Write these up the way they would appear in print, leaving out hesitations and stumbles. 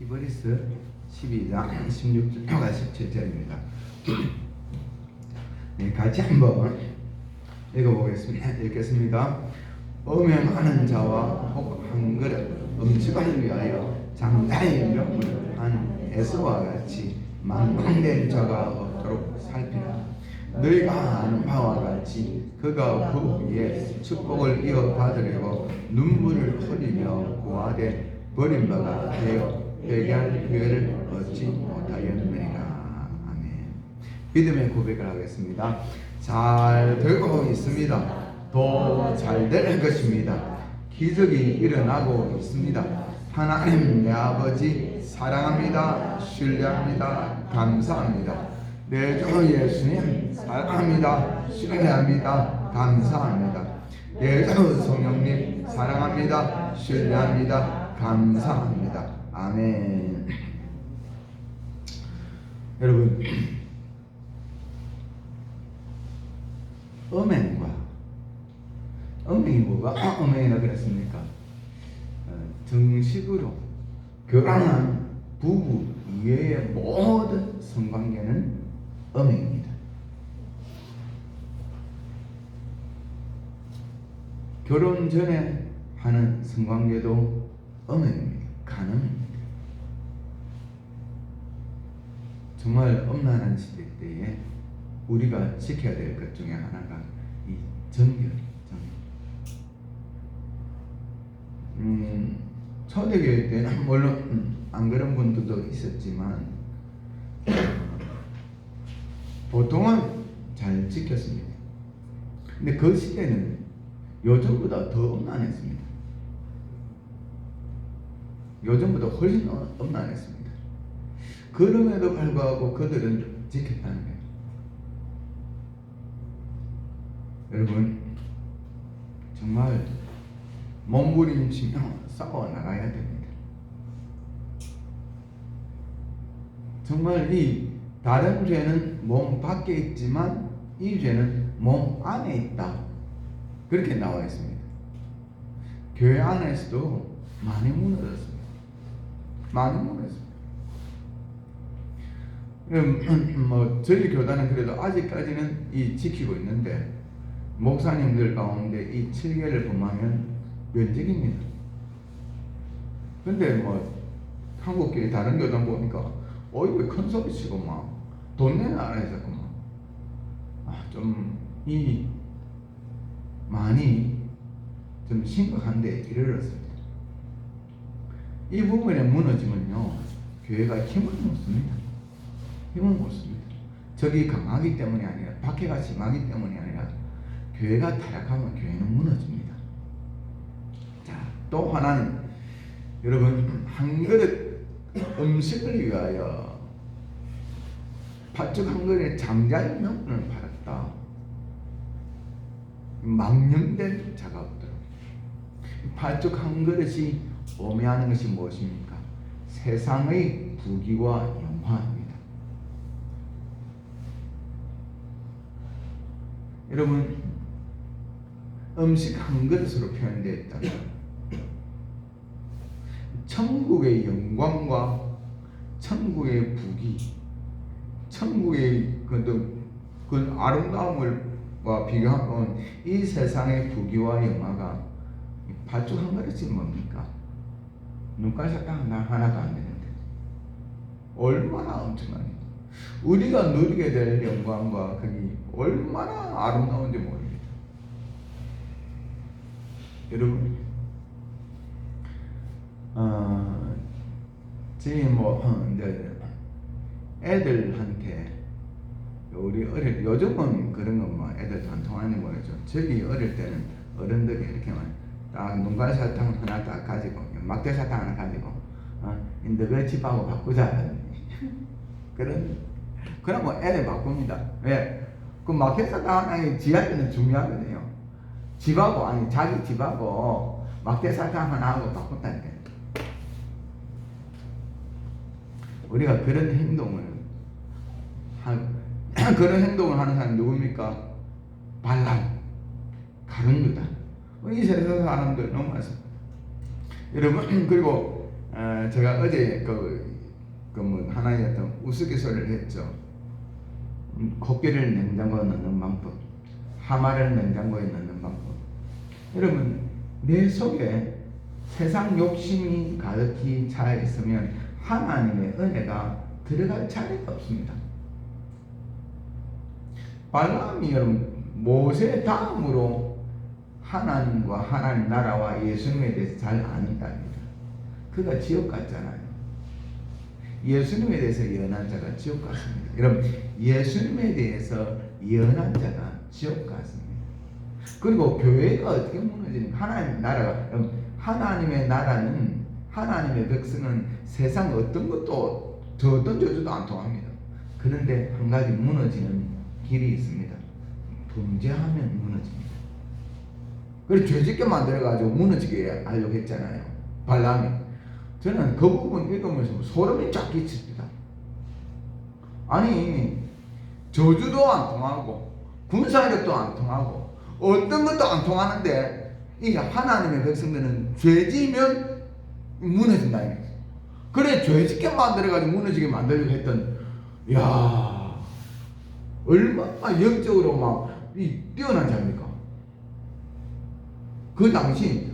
히브리서 12장 16절과 17절입니다. 네, 같이 한번 읽어보겠습니다. 읽겠습니다. 음행하는 자와 혹 한 그릇 음식을 위하여 장자의 명을 한 에서와 같이 망령된 자가 없도록 살피라. 너희가 아는 바와 같이 그가 그 위에 축복을 이어받으려고 눈물을 흘리며 구하되 버림받아 되어 회개할 기회를 얻지 못하였느니라. 아멘. 믿음의 고백을 하겠습니다. 잘 되고 있습니다. 더 잘 될 것입니다. 기적이 일어나고 있습니다. 하나님 내 아버지 사랑합니다. 신뢰합니다. 감사합니다. 내 주 예수님 사랑합니다. 신뢰합니다. 감사합니다. 내 주 성령님 사랑합니다. 신뢰합니다. 감사합니다. 아멘. 여러분, 음행이 뭐가 음행이라 그랬습니까? 정식으로 결혼한 부부 이외의 모든 성관계는 음행입니다. 결혼 전에 하는 성관계도 음행입니다. 간음입니다. 정말 음란한 시대 때에 우리가 지켜야 될 것 중에 하나가 이 정결입니다. 초대교회 때는 물론 안 그런 분들도 있었지만 보통은 잘 지켰습니다. 근데 그 시대는 요즘보다 더 음란했습니다. 요즘보다 훨씬 음란했습니다. 그럼에도 불구하고 그들은 지켰다는 거예요. 여러분, 정말 몸부림치며 싸워 나가야 됩니다. 정말 이 다른 죄는 몸 밖에 있지만 이 죄는 몸 안에 있다. 그렇게 나와 있습니다. 교회 안에서도 많이 무너졌습니다. 많이 무너졌습니다. 저희 교단은 그래도 아직까지는 이 지키고 있는데 목사님들 가운데 이 7개를 범하면 면직입니다. 근데 한국교회 다른 교단 보니까 왜 큰 소리 치고 막 돈 내는 안 해서 좀 많이 좀 심각한데 이르렀습니다. 이 부분에 무너지면요 교회가 힘을 못 씁니다. 힘을 못 씁니다. 적이 강하기 때문이 아니라 박해가 심하기 때문이 아니라 교회가 타락하면 교회는 무너집니다. 자, 또 하나는 여러분 한 그릇 음식을 위하여 팥죽 한 그릇에 장자의 명분을 팔았다. 망령된 자가 없더라. 팥죽 한 그릇이 의미하는 것이 무엇입니까? 세상의 부귀와 영화입니다. 여러분, 음식 한 그릇으로 표현되어 있다면 천국의 영광과 천국의 부귀, 천국의 그 아름다움과 비교하면 이 세상의 부귀와 영화가 팥죽 한 그릇이 뭡니까? 눈깔 사탕 하나도 안 되는데 얼마나 엄청나요. 우리가 누리게 될 영광과 그게 얼마나 아름다운지 모릅니다. 여러분, 저희 애들한테 우리 요즘은 그런 건 애들도 안 통하는 거죠. 저희 어릴 때는 어른들이 이렇게만 딱 눈깔 사탕 하나 딱 가지고 막대 사탕 하나 가지고 너희 집하고 바꾸자. 그러면 애를 바꿉니다. 왜? 그 막대 사탕 하나 지한테는 중요하거든요. 집하고 자기 집하고 막대 사탕 하나 하고 바꾼다니까요. 우리가 그런 행동을 하는 사람이 누굽니까? 발람, 가룟유다. 이 세상 사람들 너무 많습니다. 여러분, 그리고 제가 어제 뭐 하나의 어떤 우스갯소리를 했죠. 코끼리를 냉장고에 넣는 방법, 하마를 냉장고에 넣는 방법. 여러분, 내 속에 세상 욕심이 가득히 차 있으면 하나님의 은혜가 들어갈 자리가 없습니다. 발람이 여러분 모세 다음으로 하나님과 하나님 나라와 예수님에 대해서 잘 아는 자입니다. 그가 지옥 갔잖아요. 예수님에 대해서 예언한 자가 지옥 갔습니다. 여러분, 예수님에 대해서 예언한 자가 지옥 갔습니다. 그리고 교회가 어떻게 무너지는가? 하나님 나라가, 하나님의 나라는, 하나님의 백성은 세상 어떤 것도 저 어떤 저주도 안 통합니다. 그런데 한 가지 무너지는 길이 있습니다. 범죄하면 무너집니다. 그래서 죄짓게 만들어가지고 무너지게 하려고 했잖아요, 발람이. 저는 그 부분 읽으면서 소름이 쫙 끼칩니다. 아니, 저주도 안 통하고 군사력도 안 통하고 어떤 것도 안 통하는데 이 하나님의 백성들은 죄지면 무너진다. 그래, 죄짓게 만들어가지고 무너지게 만들려고 했던, 야, 얼마나 영적으로 막 뛰어난 자입니까? 그 당시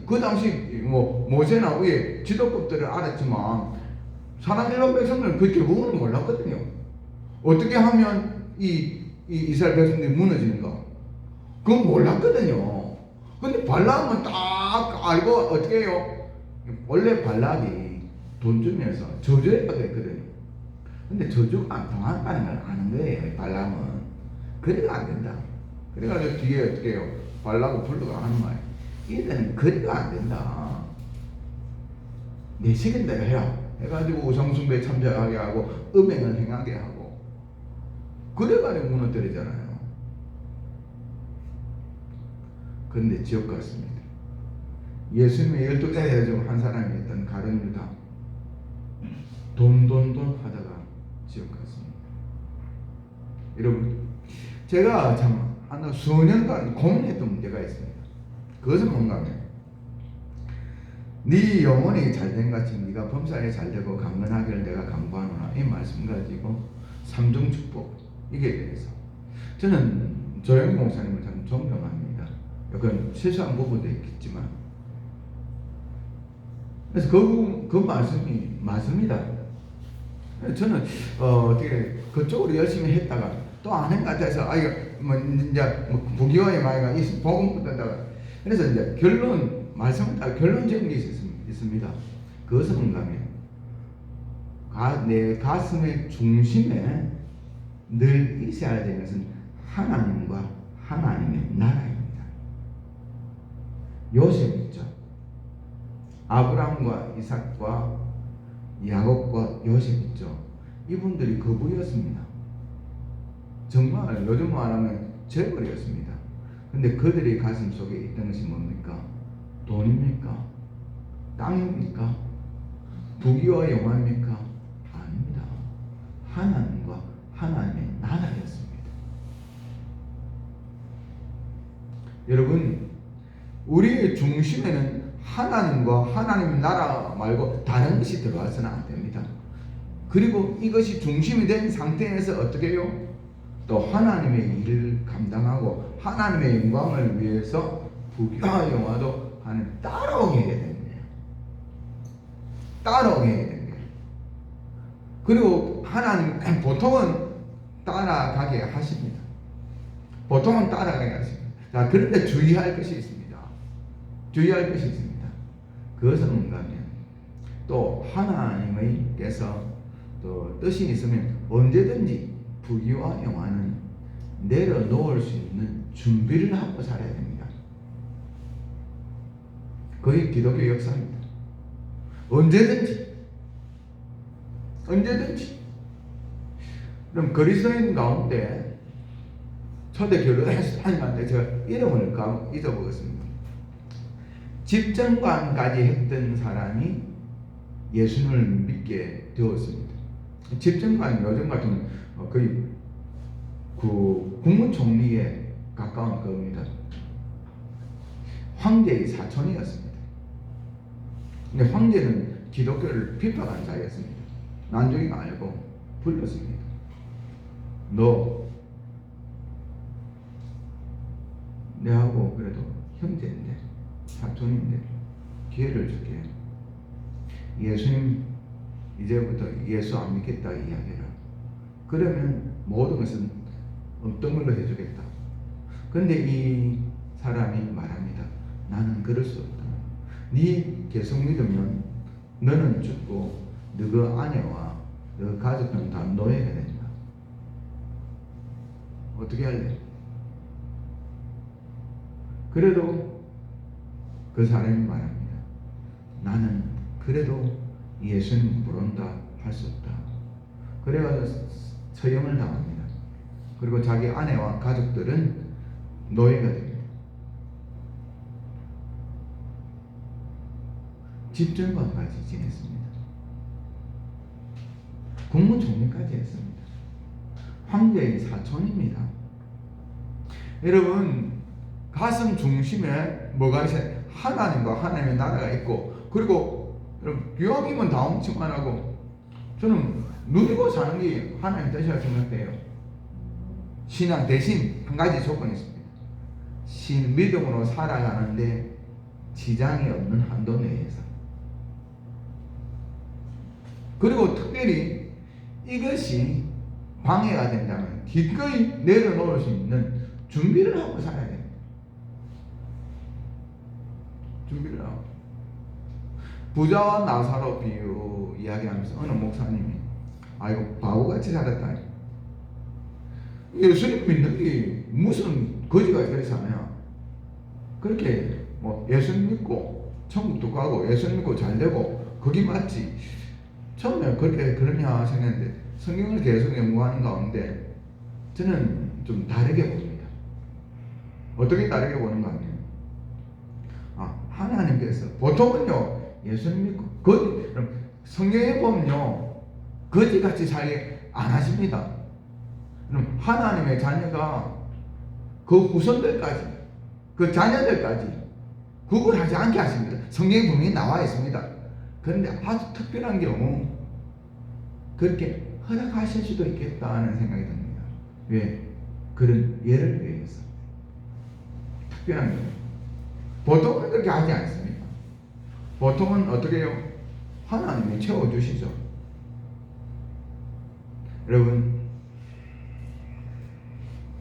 뭐 모세나 위에 지도법들을 알았지만 사람 일반 백성들은 그 대부분은 몰랐거든요. 어떻게 하면 이 이스라엘 백성들이 무너지는가? 그건 몰랐거든요. 근데 발람은 딱 알고 어떻게 해요? 원래 발람이 돈 주면서 저주했다고 했거든요. 근데 저주가 안 통한다는 걸 아는 거예요, 발람은. 그래가 안 된다. 그래가지고 뒤에 어떻게 해요? 발람을 불러가 하는 말이에요. 이들은 그래가 안 된다. 내 시간대로 해라. 해가지고 우상숭배에 참여하게 하고 음행을 행하게 하고 그래가지고 무너뜨리잖아요. 그런데 지옥 갔습니다. 예수님의 12대 중 한 사람이었던 가룟 유다, 돈 하다가 지옥 갔습니다. 여러분, 제가 참 한 수년간 고민했던 문제가 있습니다. 그것은 뭔가 하면, 네 영혼이 잘된 같이 네가 범사에 잘되고 강건하기를 내가 강구하노라, 이 말씀 가지고 삼중 축복, 이게 대해서 저는 조영기 목사님을 참 존경합니다. 약간 실수한 부분도 있겠지만, 그래서 그 말씀이 맞습니다. 저는 어떻게 그쪽으로 열심히 했다가 또 안 한 것 같아서 뭐 이제 부귀와의 마이가 복음 붙었다가, 그래서 이제 말씀 따라 결론적인 게 있습니다. 그것은 뭔가 하면 내 가슴의 중심에 늘 있어야 되는 것은 하나님과 하나님의 나라입니다. 요셉 있죠. 아브라함과 이삭과 야곱과 요셉 있죠. 이분들이 거부였습니다. 정말 요즘 말하면 재벌이었습니다. 근데 그들의 가슴 속에 있던 것이 뭡니까? 돈입니까? 땅입니까? 부귀와 영화입니까? 아닙니다. 하나님과 하나님의 나라였습니다. 여러분, 우리의 중심에는 하나님과 하나님의 나라 말고 다른 것이 들어와서는 안 됩니다. 그리고 이것이 중심이 된 상태에서 어떻게 해요? 또 하나님의 일을 감당하고 하나님의 영광을 위해서 부귀와 영화도 따라오게 해야 됩니다. 따라오게 해야 됩니다. 그리고 하나님 보통은 따라가게 하십니다. 보통은 따라가게 하십니다. 자, 그런데 주의할 것이 있습니다. 주의할 것이 있습니다. 그것은 뭔가 하면 또 하나님께서 또 뜻이 있으면 언제든지 부귀와 영화는 내려놓을 수 있는 준비를 하고 살아야 됩니다. 그게 기독교 역사입니다. 언제든지. 그럼 그리스도인 가운데 초대 교류하는데 제가 이름을 잊어버렸습니다. 집정관까지 했던 사람이 예수님을 믿게 되었습니다. 집정관 요즘 같은 거의 그 국무총리에 가까운 겁니다. 황제의 사촌이었습니다. 근데 황제는 기독교를 비판한 자였습니다. 난중이가 아니고 불렀습니다. 너 내하고 그래도 형제인데 사촌인데 기회를 줄게. 예수님 이제부터 예수 안 믿겠다 이야기해라. 그러면 모든 것은 없던 걸로 해주겠다. 그런데 이 사람이 말합니다. 나는 그럴 수 없다. 네 계속 믿으면 너는 죽고 너그 아내와 너 가족들은 다 노예가 된다. 어떻게 할래? 그래도 그 사람이 말합니다. 나는 그래도 예수님 모른다 할 수 없다. 그래가지고 처형을 당합니다. 그리고 자기 아내와 가족들은 노예가 됩니다. 집정관까지 지냈습니다. 국무총리까지 했습니다. 황제의 사촌입니다. 여러분, 가슴 중심에 뭐가 있어요? 하나님과 하나님의 나라가 있고, 그리고 유학이면 다 엄청만 하고, 저는 누리고 사는 게 하나님 뜻이라고 생각해요. 신앙 대신 한 가지 조건이 있습니다. 믿음으로 살아가는데 지장이 없는 한도 내에서. 그리고 특별히 이것이 방해가 된다면 기꺼이 내려놓을 수 있는 준비를 하고 살아야 됩니다. 준비를 하고. 부자와 나사로 비유 이야기하면서 어느 목사님이 아이고 바보같이 살았다. 예수님 믿는 게 무슨 거지가 있겠어요. 그렇게 뭐 예수님 믿고 천국도 가고 예수님 믿고 잘 되고 그게 맞지. 처음에 그렇게 그러냐 생각했는데 성경을 계속 연구하는 가운데 저는 좀 다르게 봅니다. 어떻게 다르게 보는 거 아니에요? 하나님께서 보통은요 예수님 믿고 그럼 성경에 보면요 거지같이 살게 안 하십니다. 그럼 하나님의 자녀가 그 후손들까지 그 자녀들까지 구분하지 않게 하십니다. 성경에 분명히 나와 있습니다. 그런데 아주 특별한 경우 그렇게 허락하실 수도 있겠다는 생각이 듭니다. 왜? 그런 예를 위해서. 특별한 경우. 보통은 그렇게 하지 않습니다. 보통은 어떻게 해요? 하나님이 채워주시죠. 여러분,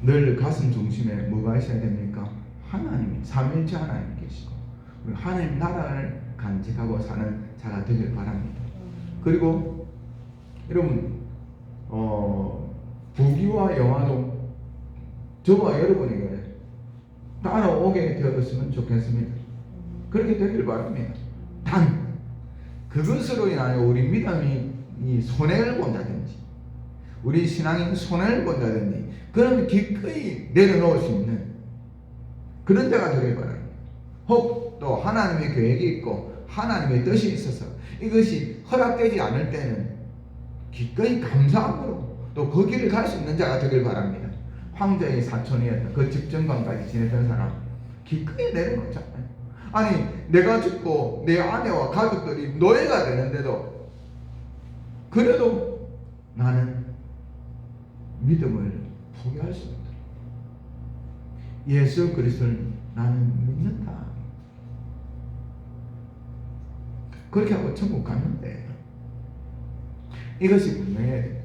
늘 가슴 중심에 뭐가 있어야 됩니까? 하나님이, 삼위일체 하나님 계시고 하나님 나라를 간직하고 사는 자가 되길 바랍니다. 그리고 여러분 부귀와 영화도 저와 여러분에게 따라오게 되었으면 좋겠습니다. 그렇게 되길 바랍니다. 단 그것으로 인하여 우리 믿음이 손해를 본다든지 우리 신앙이 손해를 본다든지 그러면 기꺼이 내려놓을 수 있는 그런 자가 되길 바랍니다. 혹 또 하나님의 계획이 있고 하나님의 뜻이 있어서 이것이 허락되지 않을 때는 기꺼이 감사함으로 또 그 길을 갈 수 있는 자가 되길 바랍니다. 황제의 사촌이었던 그 집정관까지 지냈던 사람 기꺼이 내려놓잖아요. 아니 내가 죽고 내 아내와 가족들이 노예가 되는데도 그래도 나는 믿음을 포기할 수 없다. 예수 그리스도를 나는 믿는다. 그렇게 하고 천국 갔는데 이것이 분명해야 됩니다.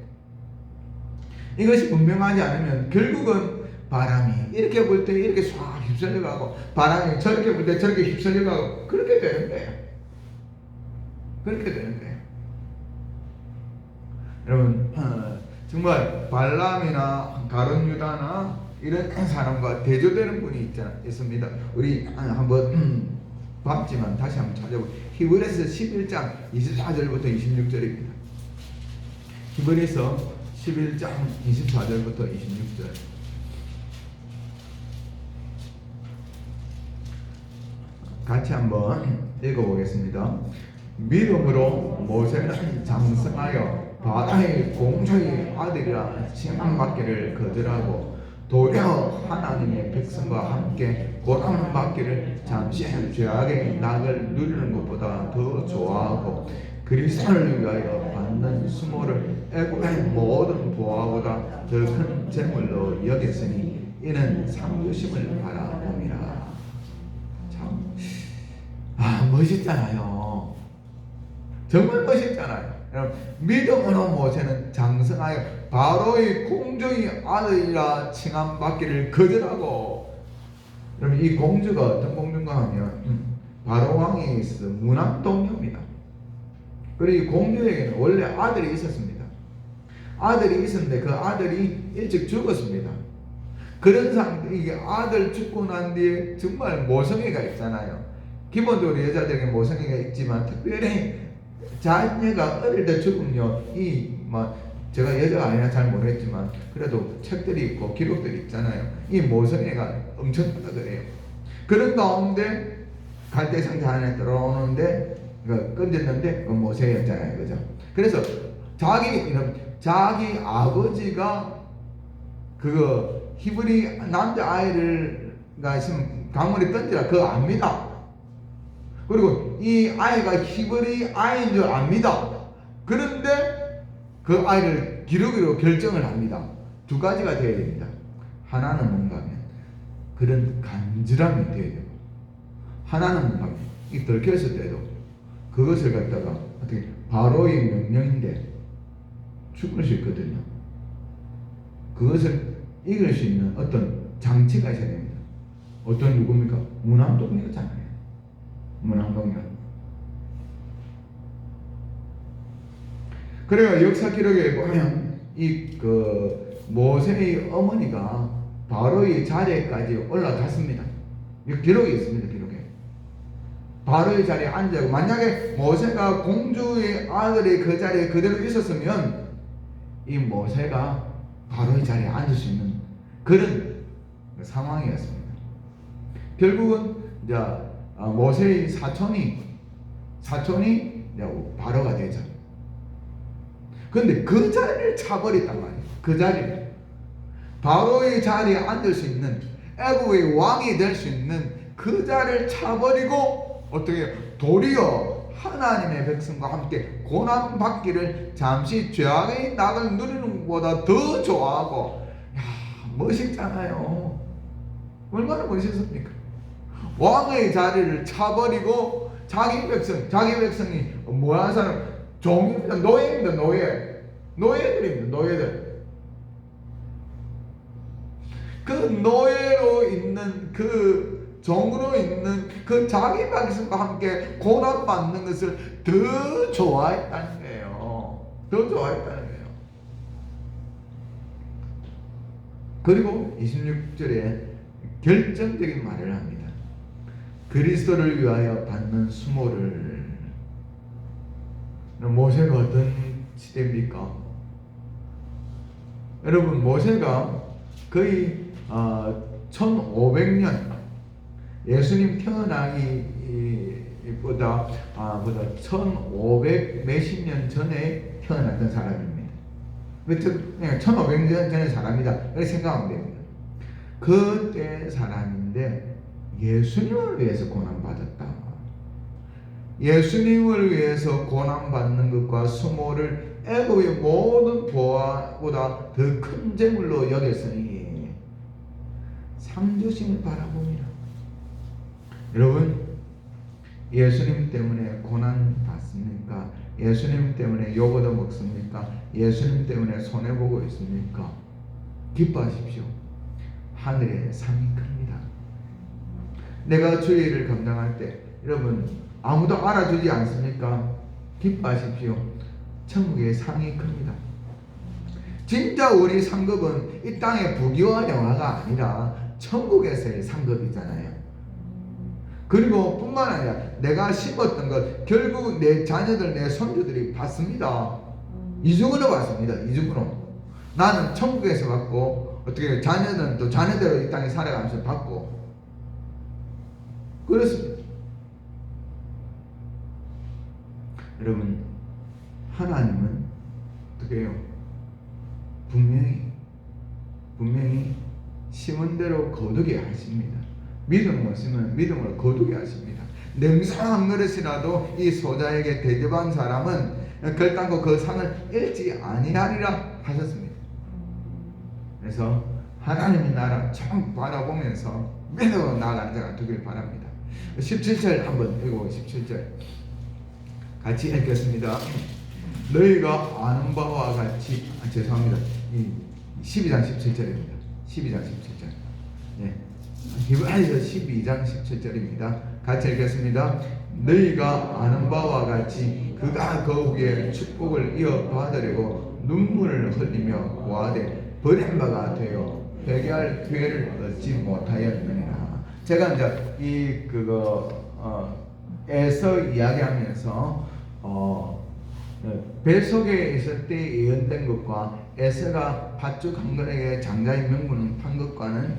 이것이 분명하지 않으면 결국은 바람이 이렇게 불 때 이렇게 쏴 휩쓸려 가고 바람이 저렇게 불 때 저렇게 휩쓸려 가고 그렇게 되는 거예요. 그렇게 되는 거예요. 여러분 정말 발람이나 가룟 유다나 이런 사람과 대조되는 분이 있습니다. 우리 한번 봤지만 다시 한번 찾아보고 히브리서 11장 24절부터 26절입니다. 히브리서 11장 24절부터 26절. 같이 한번 읽어보겠습니다. 믿음으로 모세는 장성하여 바다의 공주의 아들이라 칭함받기를 거절하고 도리어 하나님의 백성과 함께 고난받기를 잠시 죄악의 낙을 누리는 것보다 더 좋아하고 그리스도를 위하여 받는 수모를 애굽의 모든 보화보다 더 큰 재물로 여겼으니 이는 상주심을 바라봄이라. 참, 멋있잖아요. 정말 멋있잖아요. 여러분, 믿음으로 모세는 장성하여 바로의 공주의 아들이라 칭함받기를 거절하고, 여러분, 이 공주가 어떤 공주인가 하면 바로 왕이 있어 무남동녀입니다. 그리고 이 공주에게는 원래 아들이 있었습니다. 아들이 있었는데 그 아들이 일찍 죽었습니다. 그런 상태, 이게 아들 죽고 난 뒤에 정말 모성애가 있잖아요. 기본적으로 여자들에게 모성애가 있지만 특별히 자녀가 어릴 때 죽으면요, 제가 여자가 아니라 잘 모르겠지만 그래도 책들이 있고 기록들이 있잖아요. 이 모성애가 엄청나다 그래요. 그런 가운데 갈대 상자 안에 들어오는데 건졌는데 모세였잖아요, 그죠? 그래서 자기 아버지가 그거 히브리 남자 아이가 있으면 강물에 던지라 그거 압니다. 그리고 이 아이가 히브리 아이인 줄 압니다. 그런데 그 아이를 기르기로 결정을 합니다. 두 가지가 되어야 됩니다. 하나는 뭔가 하면 그런 간절함이 되어야 되고, 하나는 뭔가 하면 이 들켰을 때도 그것을 갖다가 어떻게 바로의 명령인데 죽을 수 있거든요. 그것을 이길 수 있는 어떤 장치가 있어야 됩니다. 어떤 누굽니까? 무남동녀잖아요. 무남동녀. 그래요. 역사 기록에 보면 모세의 어머니가 바로의 자리에까지 올라갔습니다. 기록이 있습니다. 기록에. 바로의 자리에 앉아고, 만약에 모세가 공주의 아들이 그 자리에 그대로 있었으면 이 모세가 바로의 자리에 앉을 수 있는 그런 상황이었습니다. 결국은 이제 모세의 사촌이 바로가 되죠. 그런데 그 자리를 차버렸단 말이에요. 그 자리를. 바로의 자리에 앉을 수 있는, 애국의 왕이 될 수 있는 그 자리를 차버리고 어떻게 도리어 하나님의 백성과 함께 고난받기를 잠시 죄악의 낙을 누리는 것보다 더 좋아하고, 멋있잖아요. 얼마나 멋있습니까? 왕의 자리를 차버리고 자기 백성이 뭐하는 사람? 종입니다. 노예입니다. 노예들입니다. 노예들. 그 노예로 있는 그 종으로 있는 그 자기 백성과 함께 고난받는 것을 더 좋아했다는 거예요. 더 좋아했다는 거예요. 그리고 26절에 결정적인 말을 합니다. 그리스도를 위하여 받는 수모를. 모세가 어떤 시대입니까? 여러분, 모세가 거의 1500년 예수님 태어나기보다 1500 몇십 년 전에 태어났던 사람입니다. 1500년 전의 사람이다 이렇게 생각하면 됩니다. 그때 사람인데 예수님을 위해서 고난받았다. 예수님을 위해서 고난받는 것과 수모를 애굽의 모든 보화보다 더 큰 재물로 여겼으니 상주심을 바라봅니다. 여러분, 예수님 때문에 고난 받습니까? 예수님 때문에 욕 얻어 먹습니까? 예수님 때문에 손해보고 있습니까? 기뻐하십시오. 하늘의 상이 큽니다. 내가 주의 일을 감당할 때 여러분 아무도 알아주지 않습니까? 기뻐하십시오. 천국의 상이 큽니다. 진짜 우리 상급은 이 땅의 부귀와 영화가 아니라 천국에서의 상급이잖아요. 그리고 뿐만 아니라 내가 심었던 것 결국 내 자녀들, 내 손주들이 받습니다. 이중으로 받습니다. 이중으로. 나는 천국에서 받고 어떻게 자녀들은 또 자녀대로 이 땅에 살아가면서 받고 그렇습니다. 여러분, 하나님은 어떻게 해요? 분명히 심은 대로 거두게 하십니다. 믿음을 심으면 믿음으로 거두게 하십니다. 냉정한 그릇이라도 이 소자에게 대접한 사람은 결단코 그 상을 잃지 아니하리라 하셨습니다. 그래서 하나님의 나라 참 바라보면서 믿어 나아가는 자가 되길 바랍니다. 17절 한번 읽고 17절 같이 읽겠습니다. 너희가 아는 바와 같이 죄송합니다. 12장 17절입니다. 12장 17절. 네. 히브리서 12장 17절입니다. 같이 읽겠습니다. 너희가 아는 바와 같이 그가 거기에 축복을 이어받으려고 눈물을 흘리며 구하되 버린 바가 되어 회개할 기회를 얻지 못하였느니라. 제가 이제 에서 이야기하면서 배 속에 있을 때 예언된 것과 에서가 밧줄 한 거에게 장자의 명분을 판 것과는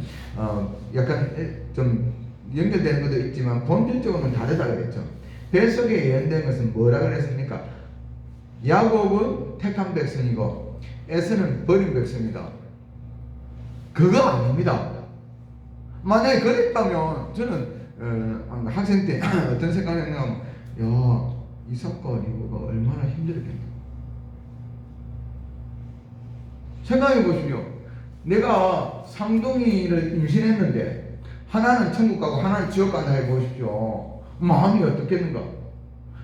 약간 좀 연결되는 것도 있지만 본질적으로는 다르다 그랬죠. 배 속에 예언된 것은 뭐라 그랬습니까? 야곱은 택한 백성이고 에서는 버린 백성이다. 그거 아닙니다. 만약에 그랬다면 저는 학생 때 어떤 생각을 했냐면 야, 이삭과 리브가 얼마나 힘들겠나. 생각해 보십시오. 내가 쌍둥이를 임신했는데 하나는 천국 가고 하나는 지옥 간다 해 보십시오. 마음이 어떻겠는가?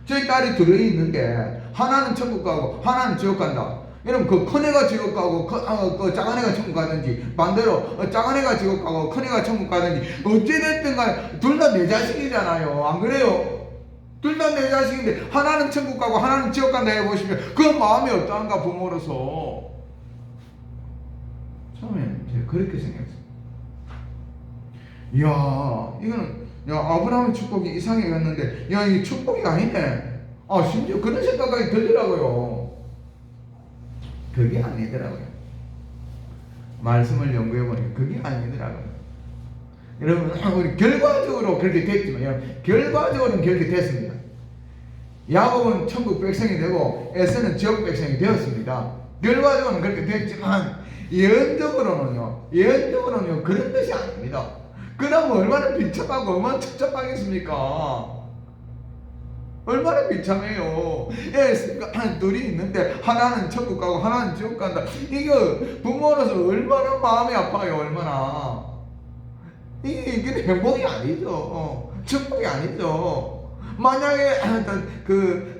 저희 딸이 들어있는데 하나는 천국 가고 하나는 지옥 간다. 여러분 그 큰애가 지옥 가고 그 작은 애가 천국 가든지 반대로 작은 애가 지옥 가고 큰 애가 천국 가든지 어찌됐든 간에 둘 다 내 자식이잖아요. 안 그래요? 둘 다 내 자식인데 하나는 천국 가고 하나는 지옥 간다 해보시면 그 마음이 어떠한가 부모로서. 처음에는 제가 그렇게 생각했어요. 이야 이거는 아브라함의 축복이 이상하게 갔는데 야 이게 축복이 아니네. 심지어 그런 생각까지 들더라고요. 그게 아니더라고요. 말씀을 연구해보니까 그게 아니더라고요. 여러분 우리 결과적으로 그렇게 됐지만 여러분 결과적으로는 그렇게 됐습니다. 야곱은 천국 백성이 되고 에서는 지옥 백성이 되었습니다. 결과적으로는 그렇게 됐지만 예언적으로는요 그런 뜻이 아닙니다. 그럼 얼마나 비참하고 얼마나 첩첩하겠습니까? 얼마나 비참해요. 둘이 있는데 하나는 천국 가고 하나는 지옥 간다. 이거 부모로서 얼마나 마음이 아파요. 얼마나. 이게 행복이 아니죠. 축복이 아니죠. 만약에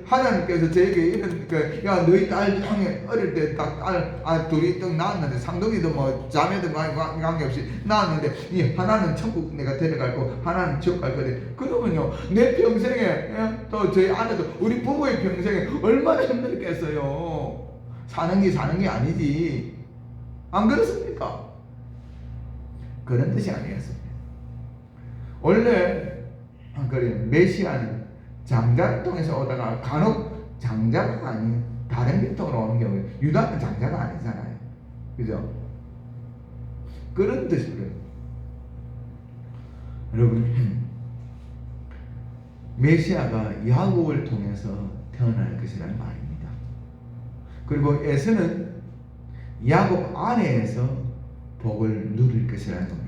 하나님께서 저에게 이런 야 너희 딸 중에 어릴 때 딱 딸 둘이 딱 낳았는데 상둥이도 뭐 자매도 관계없이 낳았는데 이 하나는 천국 내가 데려갈 거 하나는 지옥 갈 거래. 그러면요 내 평생에 또 저희 아내도 우리 부부의 평생에 얼마나 힘들겠어요. 사는 게 아니지. 안 그렇습니까? 그런 뜻이 아니었습니다. 원래 메시아는 장자를 통해서 오다가 간혹 장자가 아닌 다른 계통으로 오는 경우에 유다는 장자가 아니잖아요. 그죠? 그런 뜻이에요. 여러분 메시아가 야곱을 통해서 태어날 것이라는 말입니다. 그리고 에서는 야곱 아래에서 복을 누릴 것이라는 겁니다.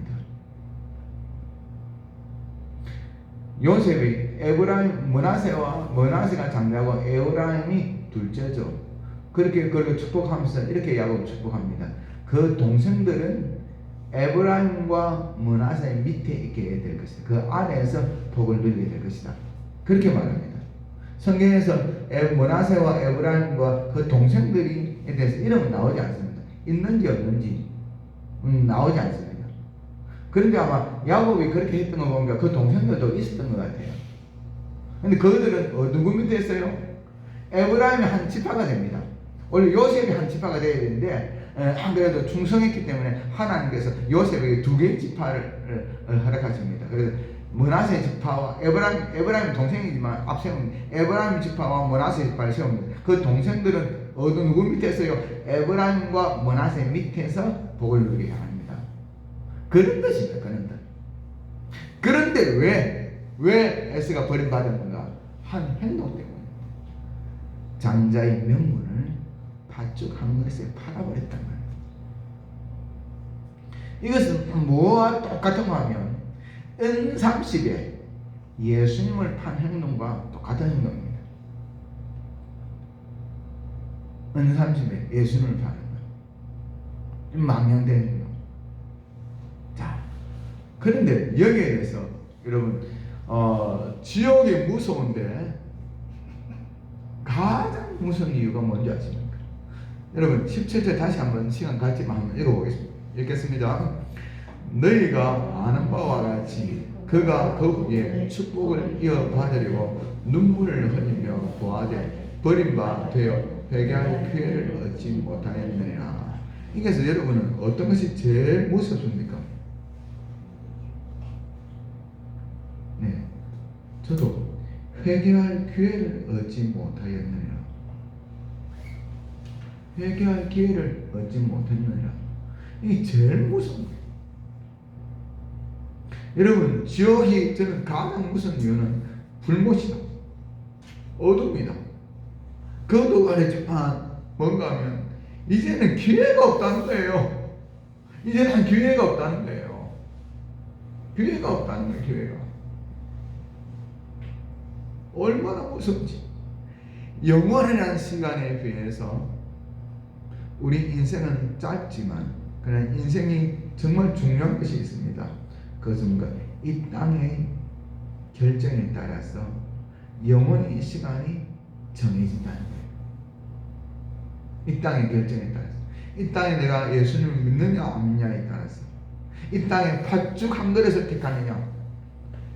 요셉이 에브라임 머나세가 장자고 에브라임이 둘째죠. 그렇게 그걸 축복하면서 이렇게 야곱을 축복합니다. 그 동생들은 에브라임과 머나세 밑에 있게 될 것이다. 그 아래에서 복을 누리게 될 것이다. 그렇게 말합니다. 성경에서 머나세와 에브라임과 그 동생들이 대해서 이름은 나오지 않습니다. 있는지 없는지 나오지 않습니다. 그런데 아마 야곱이 그렇게 했던 거 보니까 그 동생들도 있었던 것 같아요. 근데 그들은 누구 밑에 있어요? 에브라임이 한 지파가 됩니다. 원래 요셉이 한 지파가 돼야 되는데 안 그래도 충성했기 때문에 하나님께서 요셉에게 2개의 지파를 허락하십니다. 그래서 머나세 지파와 에브라임 동생이지만 앞세운 에브라임 지파와 머나세 지파를 세웁니다. 그 동생들은 누구 밑에 있어요? 에브라임과 머나세 밑에서 복을 누리게 합니다. 그런 뜻입니다. 그런 뜻. 그런데 왜 에스가 버림받았는가? 한 행동 때문에 장자의 명분을 팥죽 한 그릇에 팔아버렸단 말이에요. 이것은 뭐와 똑같은 거 하면 은 30에 예수님을 판 행동과 똑같은 행동입니다. 은삼십에 예수님을 파는 것, 망령된 행동. 자, 그런데 여기에 대해서 여러분 지옥이 무서운데 가장 무서운 이유가 뭔지 아십니까? 여러분 17절 다시 한번 시간 갖지만 한번 읽어보겠습니다. 읽겠습니다. 너희가 아는 바와 같이 그가 그 후에 축복을 이어받으려고 눈물을 흘리며 고하되 버림바 되어 회개할 기회를 얻지 못하였느니라. 그래서 여러분은 어떤 것이 제일 무섭습니까? 네, 저도 회개할 기회를 얻지 못하였느니라. 회개할 기회를 얻지 못했느니라. 이게 제일 무서운 거예요. 여러분, 지옥이 저는 가장 무서운 이유는 불못이다, 어둠이다. 그것도 그랬지만 뭔가 하면 이제는 기회가 없다는 거예요. 이제는 기회가 없다는 거예요. 기회가 없다는 거예요. 기회가 얼마나 무섭지. 영원이라는 시간에 비해서 우리 인생은 짧지만 그러나 인생이 정말 중요한 것이 있습니다. 그것은 뭔가 이 땅의 결정에 따라서 영원히 이 시간이 정해진다는 거예요. 이 땅의 결정에 따라서, 이 땅에 내가 예수님을 믿느냐 안 믿느냐에 따라서, 이 땅에 팥죽 한 그릇을 택하느냐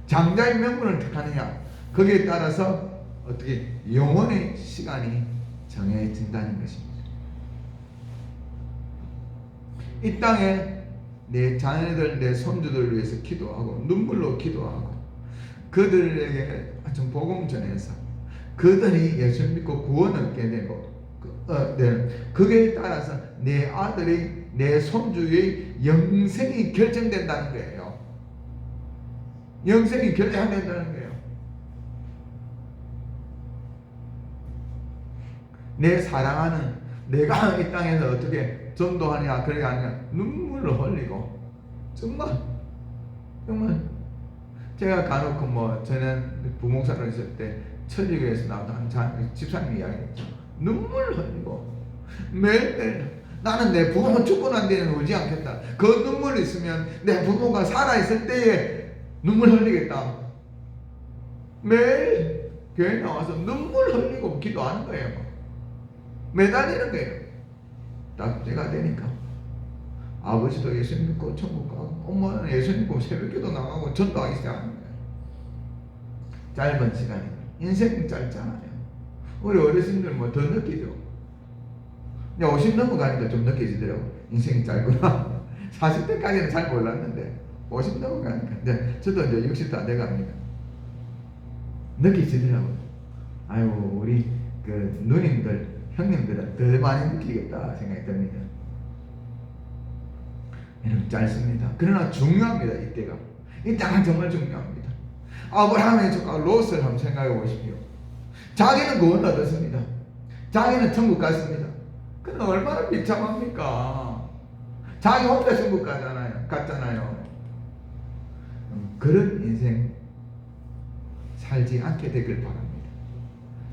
장자의 명분을 택하느냐, 거기에 따라서 어떻게 영원의 시간이 정해진다는 것입니다. 이 땅에 내 자녀들, 내 손주들을 위해서 기도하고 눈물로 기도하고 그들에게 좀 복음 전해서 그들이 예수 믿고 구원 얻게 되고 그게 따라서 내 아들이, 내 손주의 영생이 결정된다는 거예요. 영생이 결정된다는 거예요. 내 사랑하는, 내가 이 땅에서 어떻게 전도하냐 그게 아니라 눈물을 흘리고, 정말 제가 간혹 저는 부목사로 있을 때 천주교에서 나왔던 집사님 이야기했죠. 눈물 흘리고 매일매일 나는 내 부모 죽고 난 뒤에는 울지 않겠다. 그 눈물이 있으면 내 부모가 살아있을 때에 눈물 흘리겠다. 매일 교회 나와서 눈물 흘리고 기도하는 거예요. 매달리는 거예요. 딱 때가 되니까 아버지도 예수 믿고 천국 가고 엄마는 예수 믿고 새벽기도 나가고 전도하기 시작하는 거예요. 짧은 시간이, 인생은 짧잖아요. 우리 어르신들 더 느끼죠. 50 넘어가니까 좀 느껴지더라고. 인생이 짧구나. 40대까지는 잘 몰랐는데 50 넘어가니까 저도 이제 60 다 돼갑니다. 느껴지더라고요. 아이고 우리 그 누님들, 형님들은 더 많이 느끼겠다 생각이 듭니다. 여러분 짧습니다. 그러나 중요합니다. 이때가. 이 땅은 정말 중요합니다. 아브라함의 조카 롯을 한번 생각해 보십시오. 자기는 구원 얻었습니다. 자기는 천국 갔습니다. 그런데 얼마나 비참합니까? 자기 혼자 천국 갔잖아요. 그런 인생 살지 않게 되길 바랍니다.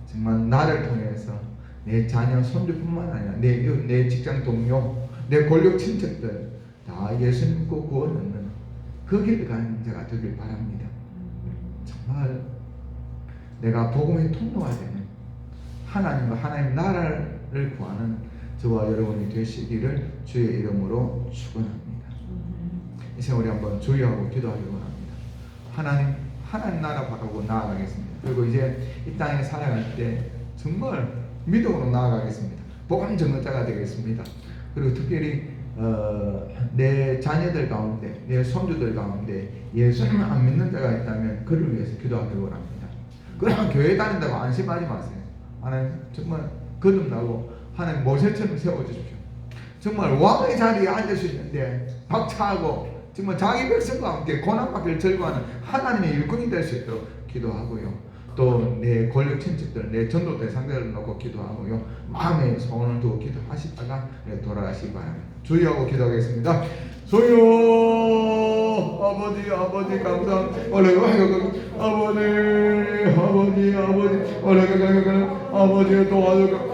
정말 나를 통해서 내 자녀, 손주뿐만 아니라 내 직장 동료, 내 권력 친척들 다 예수 믿고 구원 얻는 그 길을 가는 자가 되길 바랍니다. 정말 내가 복음의 통로가 되는 하나님과 하나님 나라를 구하는 저와 여러분이 되시기를 주의 이름으로 축원합니다. 이제 우리 한번 주의하고 기도하기 원합니다. 하나님 나라 바라고 나아가겠습니다. 그리고 이제 이 땅에 살아갈 때 정말 믿음으로 나아가겠습니다. 복음 전도자가 되겠습니다. 그리고 특별히 내 자녀들 가운데, 내 손주들 가운데 예수님을 안 믿는 자가 있다면 그를 위해서 기도하기 원합니다. 그러면 교회 다닌다고 안심하지 마세요. 하나님 정말 거듭나고 하나님 모세처럼 세워주십시오. 정말 왕의 자리에 앉을 수 있는데 박차하고 정말 자기 백성과 함께 고난받기를 절거하는 하나님의 일꾼이 될 수 있도록 기도하고요. 또 또 내 권력 친척들, 내 전도 대상자를 놓고 기도하고요. 마음의 소원을 두고 기도하시다가 돌아가시기 바랍니다. 주의하고 기도하겠습니다. 주여 아버지 감사합니다. 아버지 도와주고